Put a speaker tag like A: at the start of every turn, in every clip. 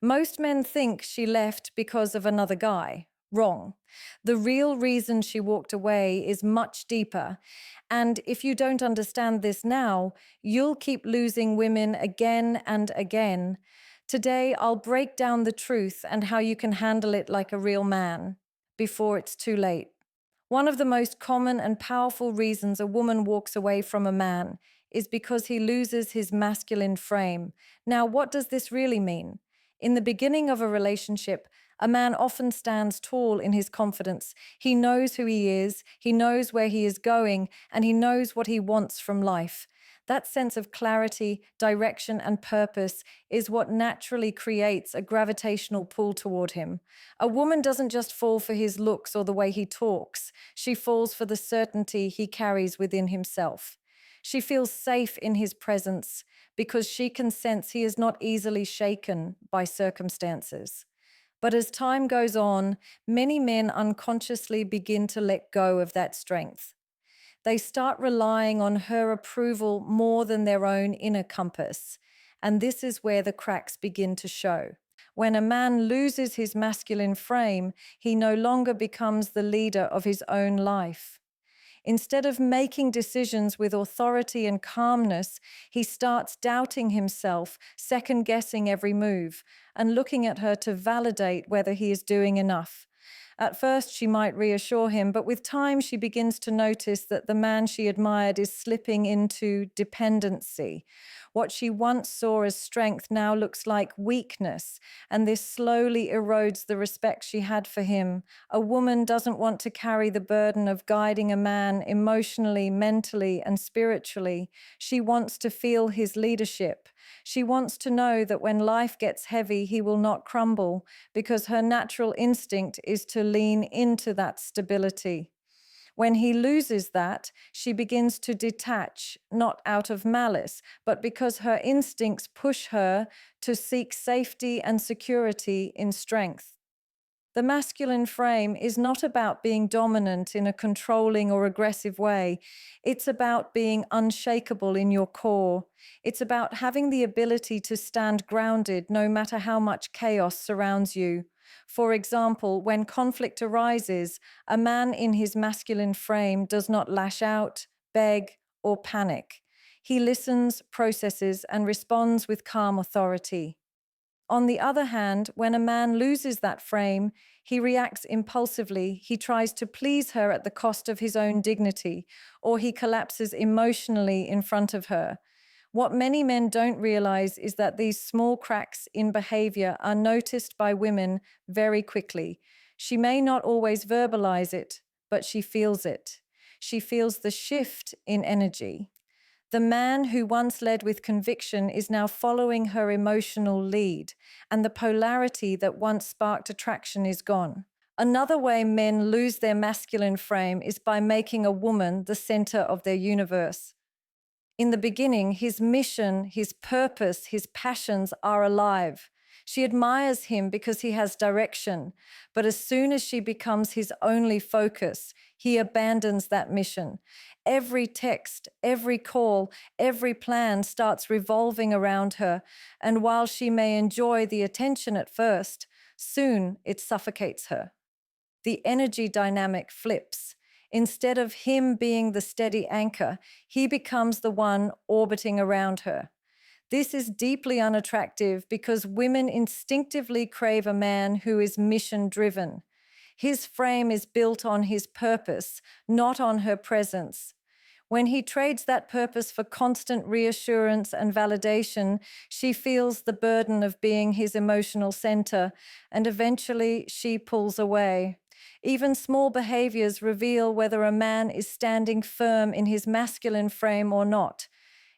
A: Most men think she left because of another guy. Wrong. The real reason she walked away is much deeper. And if you don't understand this now, you'll keep losing women again and again. Today, I'll break down the truth and how you can handle it like a real man before it's too late. One of the most common and powerful reasons a woman walks away from a man is because he loses his masculine frame. Now, what does this really mean? In the beginning of a relationship, a man often stands tall in his confidence. He knows who he is, he knows where he is going, and he knows what he wants from life. That sense of clarity, direction, and purpose is what naturally creates a gravitational pull toward him. A woman doesn't just fall for his looks or the way he talks, she falls for the certainty he carries within himself. She feels safe in his presence because she can sense he is not easily shaken by circumstances. But as time goes on, many men unconsciously begin to let go of that strength. They start relying on her approval more than their own inner compass. And this is where the cracks begin to show. When a man loses his masculine frame, he no longer becomes the leader of his own life. Instead of making decisions with authority and calmness, he starts doubting himself, second-guessing every move, and looking at her to validate whether he is doing enough. At first, she might reassure him, but with time, she begins to notice that the man she admired is slipping into dependency. What she once saw as strength now looks like weakness, and this slowly erodes the respect she had for him. A woman doesn't want to carry the burden of guiding a man emotionally, mentally, and spiritually. She wants to feel his leadership. She wants to know that when life gets heavy, he will not crumble, because her natural instinct is to lean into that stability. When he loses that, she begins to detach, not out of malice, but because her instincts push her to seek safety and security in strength. The masculine frame is not about being dominant in a controlling or aggressive way. It's about being unshakable in your core. It's about having the ability to stand grounded no matter how much chaos surrounds you. For example, when conflict arises, a man in his masculine frame does not lash out, beg, or panic. He listens, processes, and responds with calm authority. On the other hand, when a man loses that frame, he reacts impulsively, he tries to please her at the cost of his own dignity, or he collapses emotionally in front of her. What many men don't realize is that these small cracks in behavior are noticed by women very quickly. She may not always verbalize it, but she feels it. She feels the shift in energy. The man who once led with conviction is now following her emotional lead, and the polarity that once sparked attraction is gone. Another way men lose their masculine frame is by making a woman the center of their universe. In the beginning, his mission, his purpose, his passions are alive. She admires him because he has direction, but as soon as she becomes his only focus, he abandons that mission. Every text, every call, every plan starts revolving around her, and while she may enjoy the attention at first, soon it suffocates her. The energy dynamic flips. Instead of him being the steady anchor, he becomes the one orbiting around her. This is deeply unattractive because women instinctively crave a man who is mission-driven. His frame is built on his purpose, not on her presence. When he trades that purpose for constant reassurance and validation, she feels the burden of being his emotional center, and eventually she pulls away. Even small behaviors reveal whether a man is standing firm in his masculine frame or not.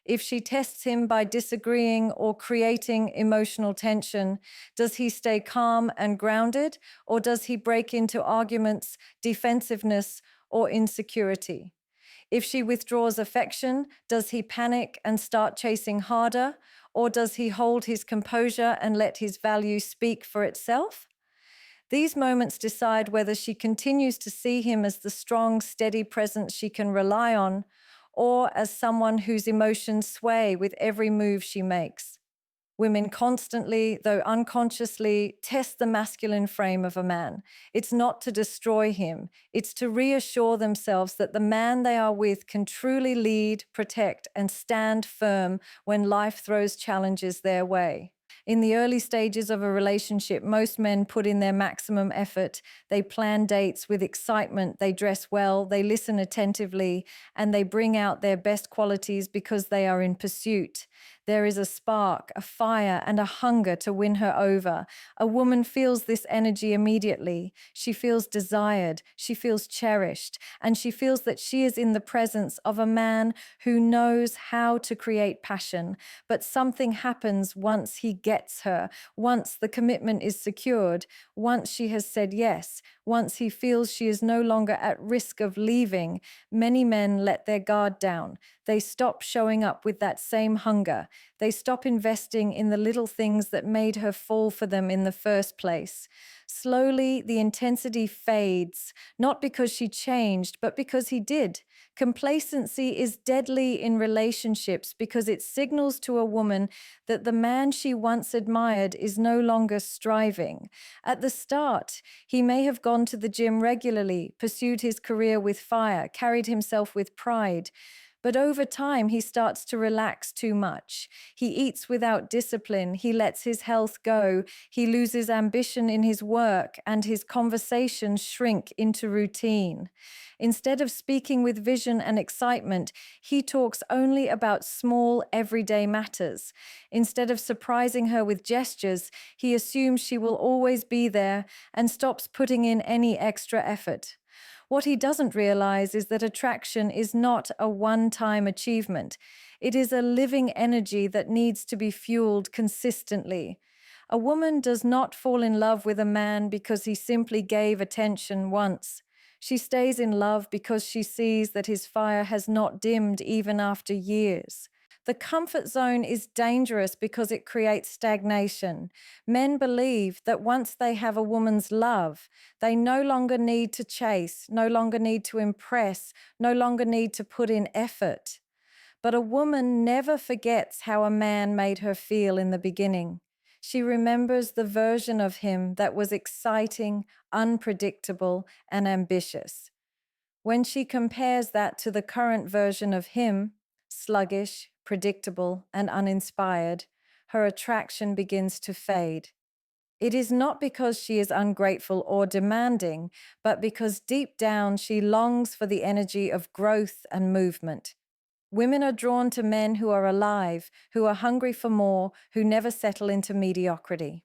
A: If she tests him by disagreeing or creating emotional tension, does he stay calm and grounded, or does he break into arguments, defensiveness, or insecurity? If she withdraws affection, does he panic and start chasing harder, or does he hold his composure and let his value speak for itself? These moments decide whether she continues to see him as the strong, steady presence she can rely on, or as someone whose emotions sway with every move she makes. Women constantly, though unconsciously, test the masculine frame of a man. It's not to destroy him, it's to reassure themselves that the man they are with can truly lead, protect, and stand firm when life throws challenges their way. In the early stages of a relationship, most men put in their maximum effort. They plan dates with excitement, they dress well, they listen attentively, and they bring out their best qualities because they are in pursuit. There is a spark, a fire, and a hunger to win her over. A woman feels this energy immediately. She feels desired, she feels cherished, and she feels that she is in the presence of a man who knows how to create passion. But something happens once he gets her, once the commitment is secured, once she has said yes, once he feels she is no longer at risk of leaving. Many men let their guard down. They stop showing up with that same hunger. They stop investing in the little things that made her fall for them in the first place. Slowly, the intensity fades, not because she changed, but because he did. Complacency is deadly in relationships because it signals to a woman that the man she once admired is no longer striving. At the start, he may have gone to the gym regularly, pursued his career with fire, carried himself with pride. But over time, he starts to relax too much. He eats without discipline. He lets his health go. He loses ambition in his work, and his conversations shrink into routine. Instead of speaking with vision and excitement, he talks only about small, everyday matters. Instead of surprising her with gestures, he assumes she will always be there and stops putting in any extra effort. What he doesn't realize is that attraction is not a one-time achievement. It is a living energy that needs to be fueled consistently. A woman does not fall in love with a man because he simply gave attention once. She stays in love because she sees that his fire has not dimmed even after years. The comfort zone is dangerous because it creates stagnation. Men believe that once they have a woman's love, they no longer need to chase, no longer need to impress, no longer need to put in effort. But a woman never forgets how a man made her feel in the beginning. She remembers the version of him that was exciting, unpredictable, and ambitious. When she compares that to the current version of him, sluggish, predictable, and uninspired, her attraction begins to fade. It is not because she is ungrateful or demanding, but because deep down she longs for the energy of growth and movement. Women are drawn to men who are alive, who are hungry for more, who never settle into mediocrity.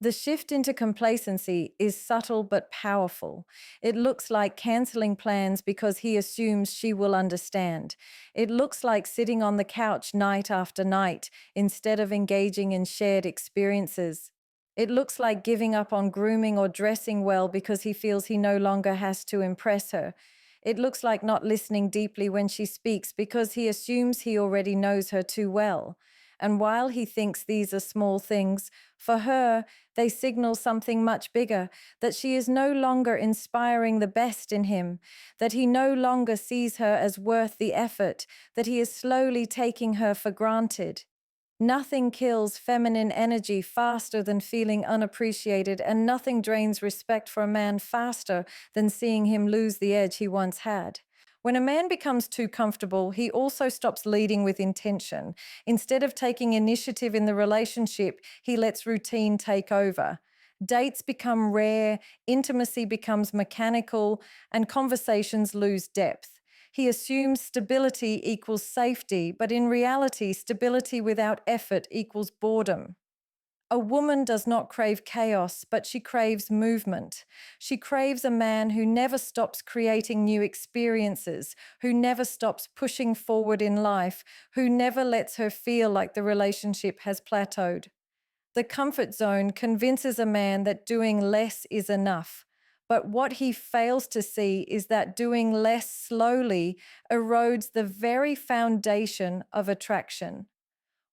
A: The shift into complacency is subtle but powerful. It looks like canceling plans because he assumes she will understand. It looks like sitting on the couch night after night instead of engaging in shared experiences. It looks like giving up on grooming or dressing well because he feels he no longer has to impress her. It looks like not listening deeply when she speaks because he assumes he already knows her too well. And while he thinks these are small things, for her, they signal something much bigger, that she is no longer inspiring the best in him, that he no longer sees her as worth the effort, that he is slowly taking her for granted. Nothing kills feminine energy faster than feeling unappreciated, and nothing drains respect for a man faster than seeing him lose the edge he once had. When a man becomes too comfortable, he also stops leading with intention. Instead of taking initiative in the relationship, he lets routine take over. Dates become rare, intimacy becomes mechanical, and conversations lose depth. He assumes stability equals safety, but in reality, stability without effort equals boredom. A woman does not crave chaos, but she craves movement. She craves a man who never stops creating new experiences, who never stops pushing forward in life, who never lets her feel like the relationship has plateaued. The comfort zone convinces a man that doing less is enough. But what he fails to see is that doing less slowly erodes the very foundation of attraction.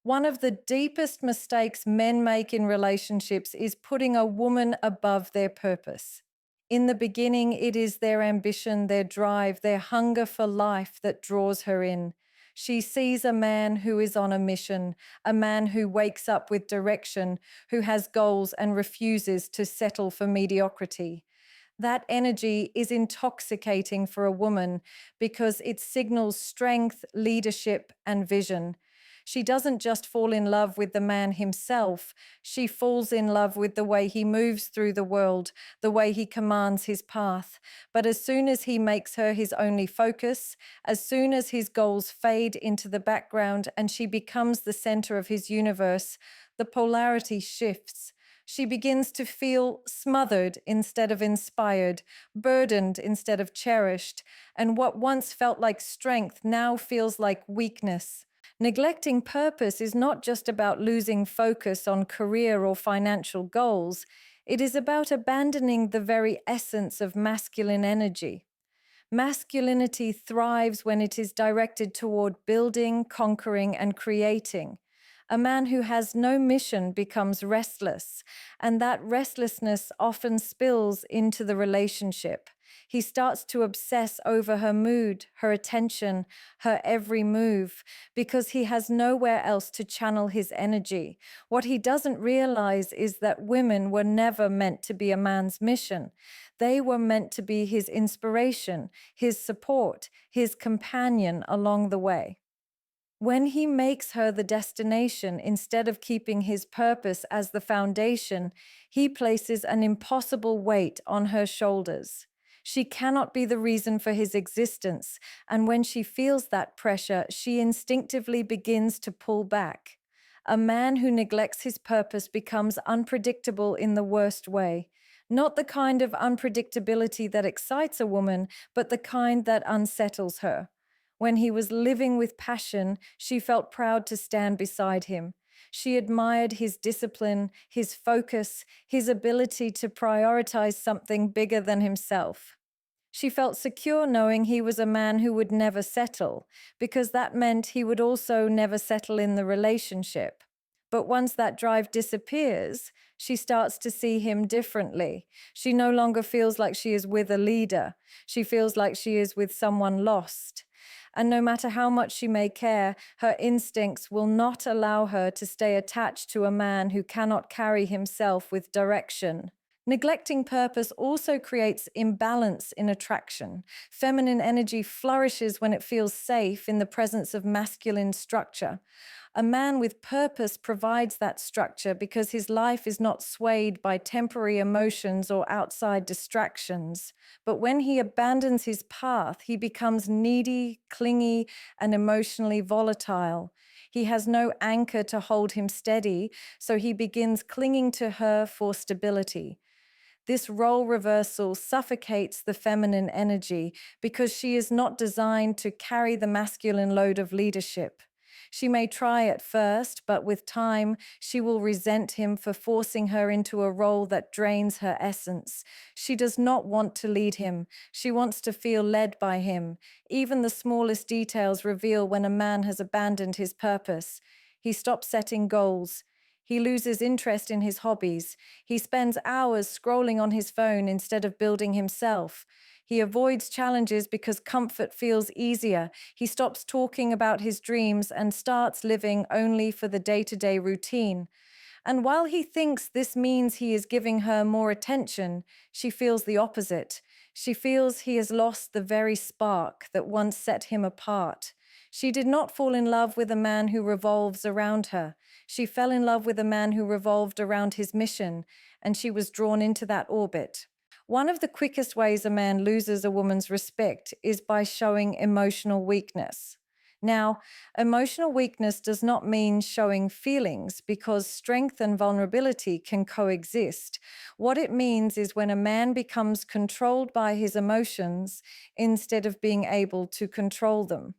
A: One of the deepest mistakes men make in relationships is putting a woman above their purpose. In the beginning, it is their ambition, their drive, their hunger for life that draws her in. She sees a man who is on a mission, a man who wakes up with direction, who has goals and refuses to settle for mediocrity. That energy is intoxicating for a woman because it signals strength, leadership, and vision. She doesn't just fall in love with the man himself, she falls in love with the way he moves through the world, the way he commands his path. But as soon as he makes her his only focus, as soon as his goals fade into the background and she becomes the center of his universe, the polarity shifts. She begins to feel smothered instead of inspired, burdened instead of cherished, and what once felt like strength now feels like weakness. Neglecting purpose is not just about losing focus on career or financial goals, it is about abandoning the very essence of masculine energy. Masculinity thrives when it is directed toward building, conquering, and creating. A man who has no mission becomes restless, and that restlessness often spills into the relationship. He starts to obsess over her mood, her attention, her every move, because he has nowhere else to channel his energy. What he doesn't realize is that women were never meant to be a man's mission. They were meant to be his inspiration, his support, his companion along the way. When he makes her the destination instead of keeping his purpose as the foundation, he places an impossible weight on her shoulders. She cannot be the reason for his existence, and when she feels that pressure, she instinctively begins to pull back. A man who neglects his purpose becomes unpredictable in the worst way. Not the kind of unpredictability that excites a woman, but the kind that unsettles her. When he was living with passion, she felt proud to stand beside him. She admired his discipline, his focus, his ability to prioritize something bigger than himself. She felt secure knowing he was a man who would never settle, because that meant he would also never settle in the relationship. But once that drive disappears, she starts to see him differently. She no longer feels like she is with a leader. She feels like she is with someone lost. And no matter how much she may care, her instincts will not allow her to stay attached to a man who cannot carry himself with direction. Neglecting purpose also creates imbalance in attraction. Feminine energy flourishes when it feels safe in the presence of masculine structure. A man with purpose provides that structure because his life is not swayed by temporary emotions or outside distractions. But when he abandons his path, he becomes needy, clingy, and emotionally volatile. He has no anchor to hold him steady, so he begins clinging to her for stability. This role reversal suffocates the feminine energy because she is not designed to carry the masculine load of leadership. She may try at first, but with time, she will resent him for forcing her into a role that drains her essence. She does not want to lead him. She wants to feel led by him. Even the smallest details reveal when a man has abandoned his purpose. He stops setting goals. He loses interest in his hobbies. He spends hours scrolling on his phone instead of building himself. He avoids challenges because comfort feels easier. He stops talking about his dreams and starts living only for the day-to-day routine. And while he thinks this means he is giving her more attention, she feels the opposite. She feels he has lost the very spark that once set him apart. She did not fall in love with a man who revolves around her. She fell in love with a man who revolved around his mission, and she was drawn into that orbit. One of the quickest ways a man loses a woman's respect is by showing emotional weakness. Now, emotional weakness does not mean showing feelings because strength and vulnerability can coexist. What it means is when a man becomes controlled by his emotions instead of being able to control them.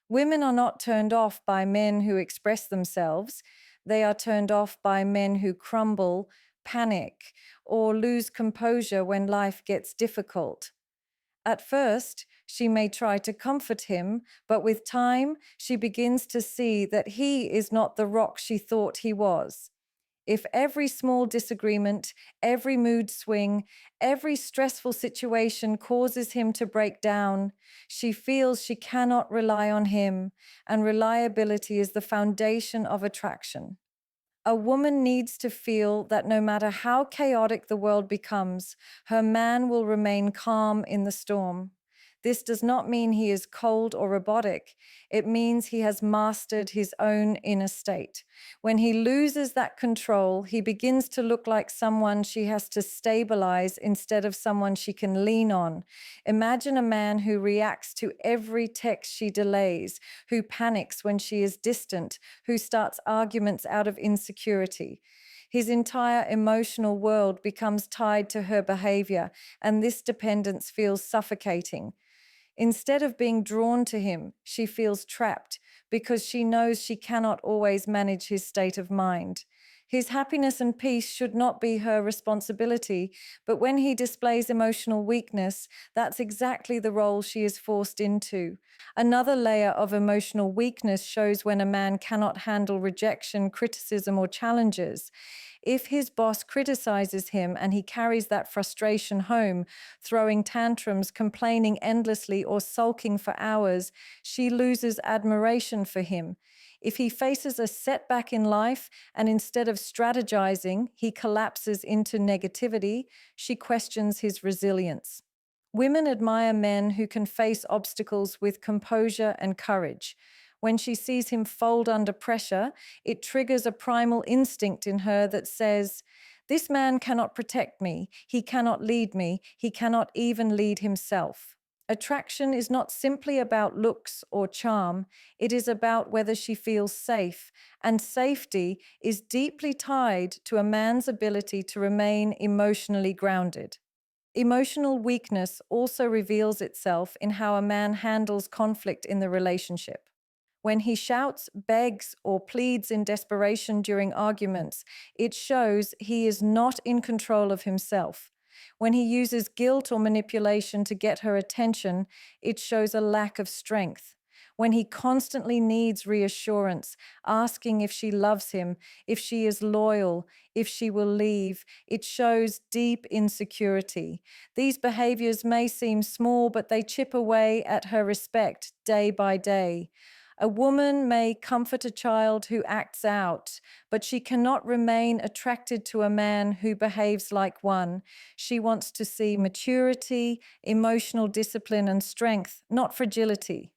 A: Women are not turned off by men who express themselves. They are turned off by men who crumble, panic, or lose composure when life gets difficult. At first, she may try to comfort him, but with time, she begins to see that he is not the rock she thought he was. If every small disagreement, every mood swing, every stressful situation causes him to break down, she feels she cannot rely on him, and reliability is the foundation of attraction. A woman needs to feel that no matter how chaotic the world becomes, her man will remain calm in the storm. This does not mean he is cold or robotic. It means he has mastered his own inner state. When he loses that control, he begins to look like someone she has to stabilize instead of someone she can lean on. Imagine a man who reacts to every text she delays, who panics when she is distant, who starts arguments out of insecurity. His entire emotional world becomes tied to her behavior, and this dependence feels suffocating. Instead of being drawn to him, she feels trapped because she knows she cannot always manage his state of mind. His happiness and peace should not be her responsibility, but when he displays emotional weakness, that's exactly the role she is forced into. Another layer of emotional weakness shows when a man cannot handle rejection, criticism, or challenges. If his boss criticizes him and he carries that frustration home, throwing tantrums, complaining endlessly, or sulking for hours, she loses admiration for him. If he faces a setback in life and instead of strategizing, he collapses into negativity, she questions his resilience. Women admire men who can face obstacles with composure and courage. When she sees him fold under pressure, it triggers a primal instinct in her that says, "This man cannot protect me, he cannot lead me, he cannot even lead himself." Attraction is not simply about looks or charm, it is about whether she feels safe, and safety is deeply tied to a man's ability to remain emotionally grounded. Emotional weakness also reveals itself in how a man handles conflict in the relationship. When he shouts, begs, or pleads in desperation during arguments, it shows he is not in control of himself. When he uses guilt or manipulation to get her attention, it shows a lack of strength. When he constantly needs reassurance, asking if she loves him, if she is loyal, if she will leave, it shows deep insecurity. These behaviors may seem small, but they chip away at her respect day by day. A woman may comfort a child who acts out, but she cannot remain attracted to a man who behaves like one. She wants to see maturity, emotional discipline, and strength, not fragility.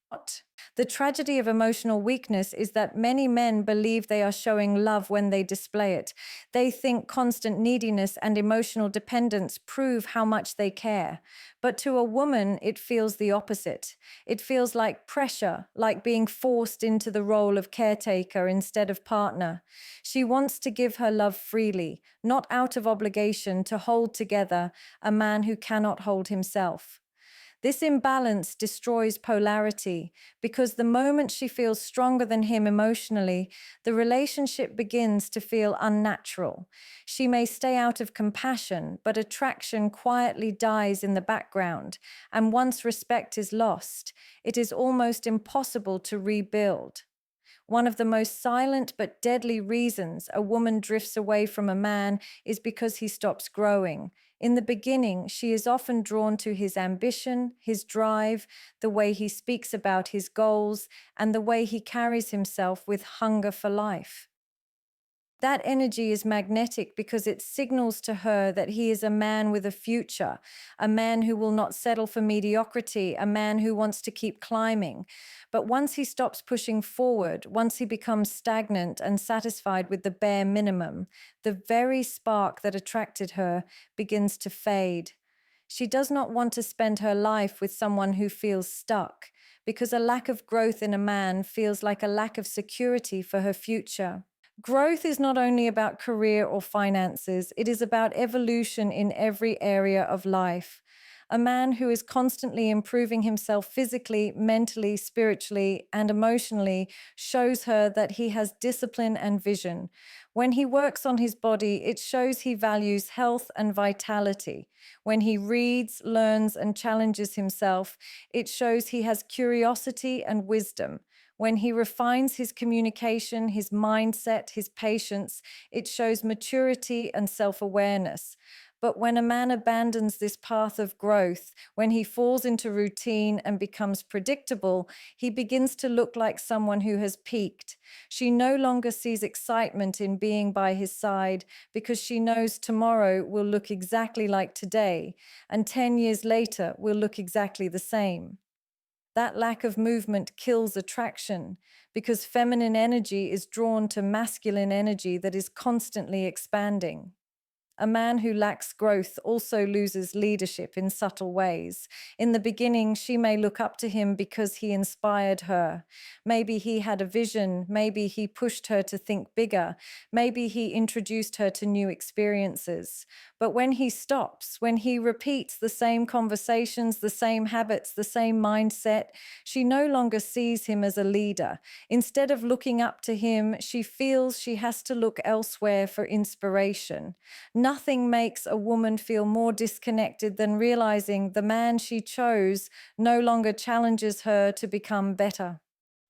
A: The tragedy of emotional weakness is that many men believe they are showing love when they display it. They think constant neediness and emotional dependence prove how much they care. But to a woman, it feels the opposite. It feels like pressure, like being forced into the role of caretaker instead of partner. She wants to give her love freely, not out of obligation to hold together a man who cannot hold himself. This imbalance destroys polarity because the moment she feels stronger than him emotionally, the relationship begins to feel unnatural. She may stay out of compassion, but attraction quietly dies in the background, and once respect is lost, it is almost impossible to rebuild. One of the most silent but deadly reasons a woman drifts away from a man is because he stops growing. In the beginning, she is often drawn to his ambition, his drive, the way he speaks about his goals, and the way he carries himself with hunger for life. That energy is magnetic because it signals to her that he is a man with a future, a man who will not settle for mediocrity, a man who wants to keep climbing. But once he stops pushing forward, once he becomes stagnant and satisfied with the bare minimum, the very spark that attracted her begins to fade. She does not want to spend her life with someone who feels stuck, because a lack of growth in a man feels like a lack of security for her future. Growth is not only about career or finances, it is about evolution in every area of life. A man who is constantly improving himself physically, mentally, spiritually, and emotionally shows her that he has discipline and vision. When he works on his body, it shows he values health and vitality. When he reads, learns, and challenges himself, it shows he has curiosity and wisdom. When he refines his communication, his mindset, his patience, it shows maturity and self awareness. But when a man abandons this path of growth, when he falls into routine and becomes predictable, he begins to look like someone who has peaked. She no longer sees excitement in being by his side because she knows tomorrow will look exactly like today, and 10 years later will look exactly the same. That lack of movement kills attraction because feminine energy is drawn to masculine energy that is constantly expanding. A man who lacks growth also loses leadership in subtle ways. In the beginning, she may look up to him because he inspired her. Maybe he had a vision. Maybe he pushed her to think bigger. Maybe he introduced her to new experiences. But when he stops, when he repeats the same conversations, the same habits, the same mindset, she no longer sees him as a leader. Instead of looking up to him, she feels she has to look elsewhere for inspiration. Nothing makes a woman feel more disconnected than realizing the man she chose no longer challenges her to become better.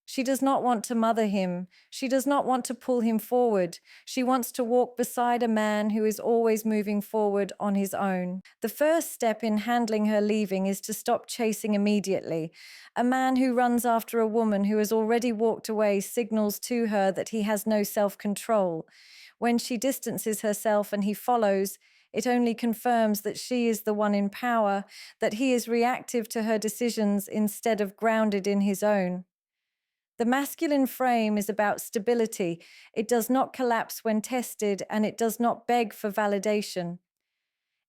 A: She does not want to mother him. She does not want to pull him forward. She wants to walk beside a man who is always moving forward on his own. The first step in handling her leaving is to stop chasing immediately. A man who runs after a woman who has already walked away signals to her that he has no self-control. When she distances herself and he follows, it only confirms that she is the one in power, that he is reactive to her decisions instead of grounded in his own. The masculine frame is about stability. It does not collapse when tested, and it does not beg for validation.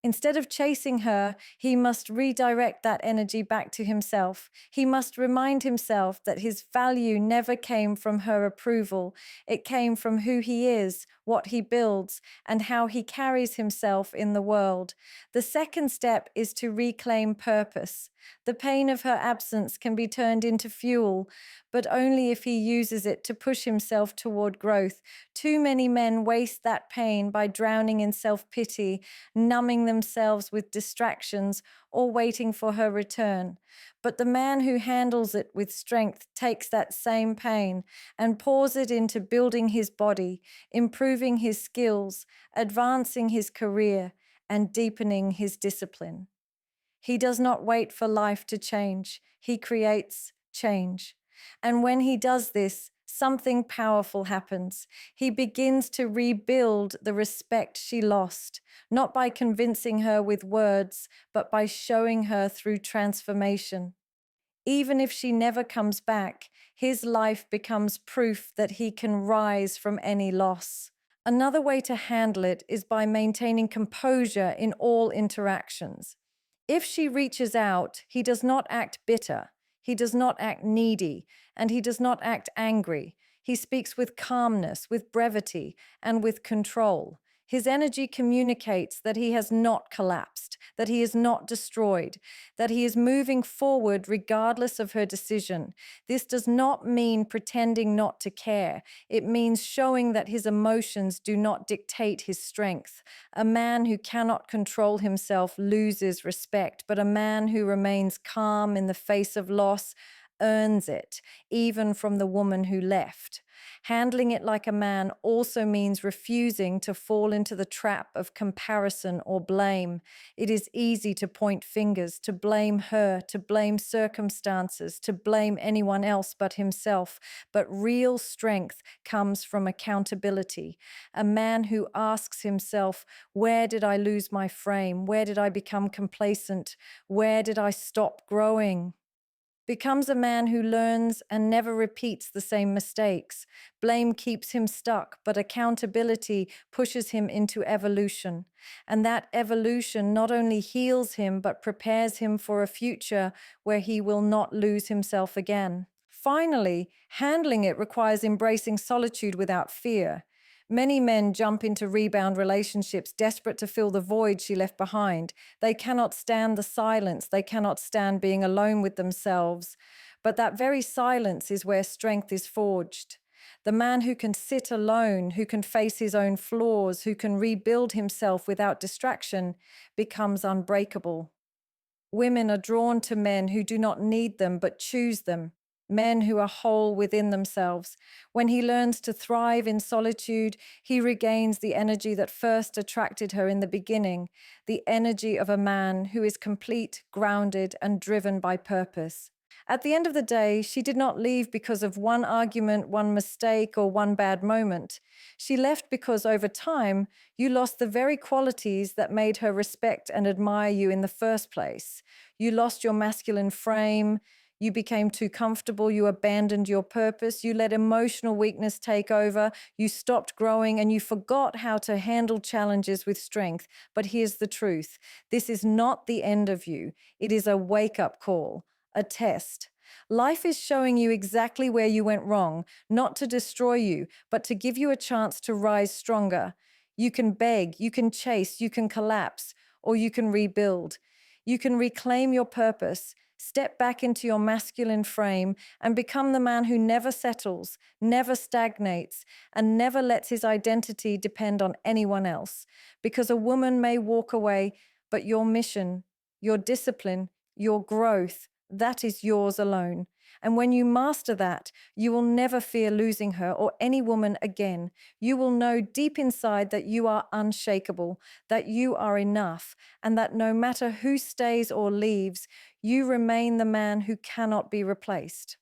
A: Instead of chasing her, he must redirect that energy back to himself. He must remind himself that his value never came from her approval. It came from who he is, what he builds, and how he carries himself in the world. The second step is to reclaim purpose. The pain of her absence can be turned into fuel, but only if he uses it to push himself toward growth. Too many men waste that pain by drowning in self-pity, numbing themselves with distractions, or waiting for her return. But the man who handles it with strength takes that same pain and pours it into building his body, improving his skills, advancing his career, and deepening his discipline. He does not wait for life to change. He creates change. And when he does this, something powerful happens. He begins to rebuild the respect she lost, not by convincing her with words, but by showing her through transformation. Even if she never comes back, his life becomes proof that he can rise from any loss. Another way to handle it is by maintaining composure in all interactions. If she reaches out, he does not act bitter, he does not act needy, and he does not act angry. He speaks with calmness, with brevity, and with control. His energy communicates that he has not collapsed, that he is not destroyed, that he is moving forward regardless of her decision. This does not mean pretending not to care. It means showing that his emotions do not dictate his strength. A man who cannot control himself loses respect, but a man who remains calm in the face of loss earns it, even from the woman who left. Handling it like a man also means refusing to fall into the trap of comparison or blame. It is easy to point fingers, to blame her, to blame circumstances, to blame anyone else but himself. But real strength comes from accountability. A man who asks himself, where did I lose my frame? Where did I become complacent? Where did I stop growing? Becomes a man who learns and never repeats the same mistakes. Blame keeps him stuck, but accountability pushes him into evolution. And that evolution not only heals him, but prepares him for a future where he will not lose himself again. Finally, handling it requires embracing solitude without fear. Many men jump into rebound relationships desperate to fill the void she left behind. They cannot stand the silence. They cannot stand being alone with themselves. But that very silence is where strength is forged. The man who can sit alone, who can face his own flaws, who can rebuild himself without distraction, becomes unbreakable. Women are drawn to men who do not need them but choose them. men who are whole within themselves. When he learns to thrive in solitude, he regains the energy that first attracted her in the beginning, the energy of a man who is complete, grounded, and driven by purpose. At the end of the day, she did not leave because of one argument, one mistake, or one bad moment. She left because over time, you lost the very qualities that made her respect and admire you in the first place. You lost your masculine frame. You became too comfortable. You abandoned your purpose. You let emotional weakness take over. You stopped growing and you forgot how to handle challenges with strength. But here's the truth. This is not the end of you. It is a wake-up call, a test. Life is showing you exactly where you went wrong, not to destroy you, but to give you a chance to rise stronger. You can beg, you can chase, you can collapse, or you can rebuild. You can reclaim your purpose, step back into your masculine frame, and become the man who never settles, never stagnates, and never lets his identity depend on anyone else. Because a woman may walk away, but your mission, your discipline, your growth, that is yours alone. And when you master that, you will never fear losing her or any woman again. You will know deep inside that you are unshakable, that you are enough, and that no matter who stays or leaves, you remain the man who cannot be replaced.